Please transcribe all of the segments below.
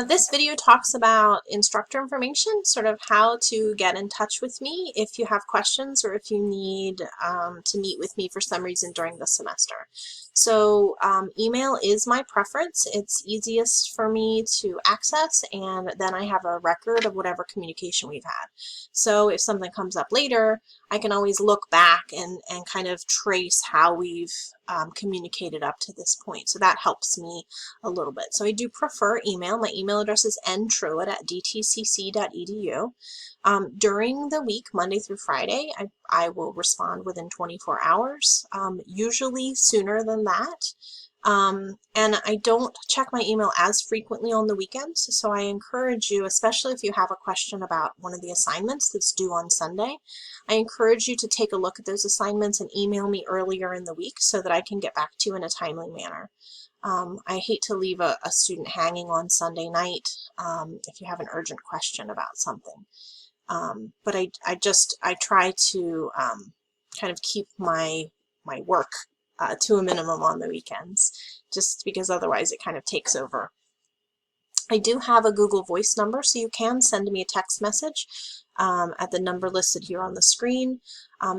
This video talks about instructor information, sort of how to get in touch with me if you have questions or if you need to meet with me for some reason during the semester. So email is my preference. It's easiest for me to access, and then I have a record of whatever communication we've had. So if something comes up later, I can always look back and kind of trace how we've communicated up to this point. So that helps me a little bit. So I do prefer email. My email address is ntruitt@dtcc.edu. During the week, Monday through Friday, I will respond within 24 hours, usually sooner than that. And I don't check my email as frequently on the weekends, so I encourage you, especially if you have a question about one of the assignments that's due on Sunday, I encourage you to take a look at those assignments and email me earlier in the week so that I can get back to you in a timely manner. I hate to leave a student hanging on Sunday night if you have an urgent question about something. But I try to kind of keep my work to a minimum on the weekends, just because otherwise it kind of takes over. I do have a Google Voice number, so you can send me a text message at the number listed here on the screen.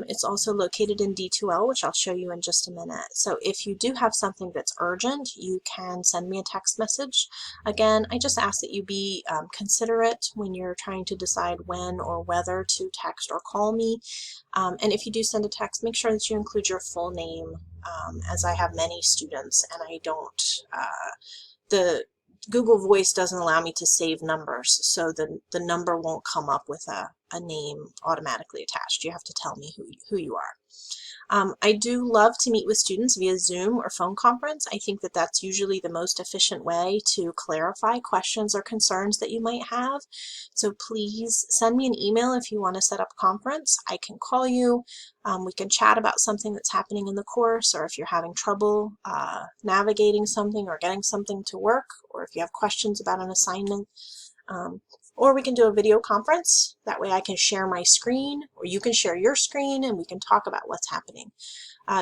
It's also located in D2L, which I'll show you in just a minute. So if you do have something that's urgent, you can send me a text message. Again, I just ask that you be considerate when you're trying to decide when or whether to text or call me. And if you do send a text, make sure that you include your full name, as I have many students and I don't, the Google Voice doesn't allow me to save numbers, so the number won't come up with a name automatically attached. You have to tell me who you are. I do love to meet with students via Zoom or phone conference. I think that that's usually the most efficient way to clarify questions or concerns that you might have. So please send me an email if you want to set up a conference. I can call you. We can chat about something that's happening in the course, or if you're having trouble navigating something or getting something to work, or if you have questions about an assignment. Or we can do a video conference. That way I can share my screen, or you can share your screen, and we can talk about what's happening.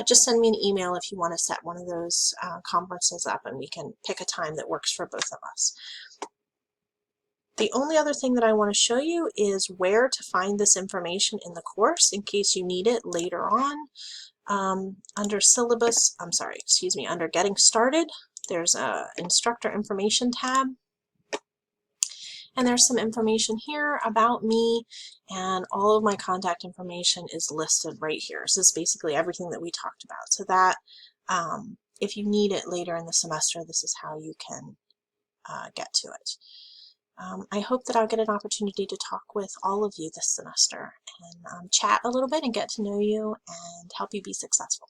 Just send me an email if you want to set one of those conferences up, and we can pick a time that works for both of us. The only other thing that I want to show you is where to find this information in the course in case you need it later on. Under syllabus, under Getting Started, there's a Instructor Information tab. And there's some information here about me, and all of my contact information is listed right here. So it's basically everything that we talked about. So that if you need it later in the semester, this is how you can get to it. I hope that I'll get an opportunity to talk with all of you this semester and chat a little bit and get to know you and help you be successful.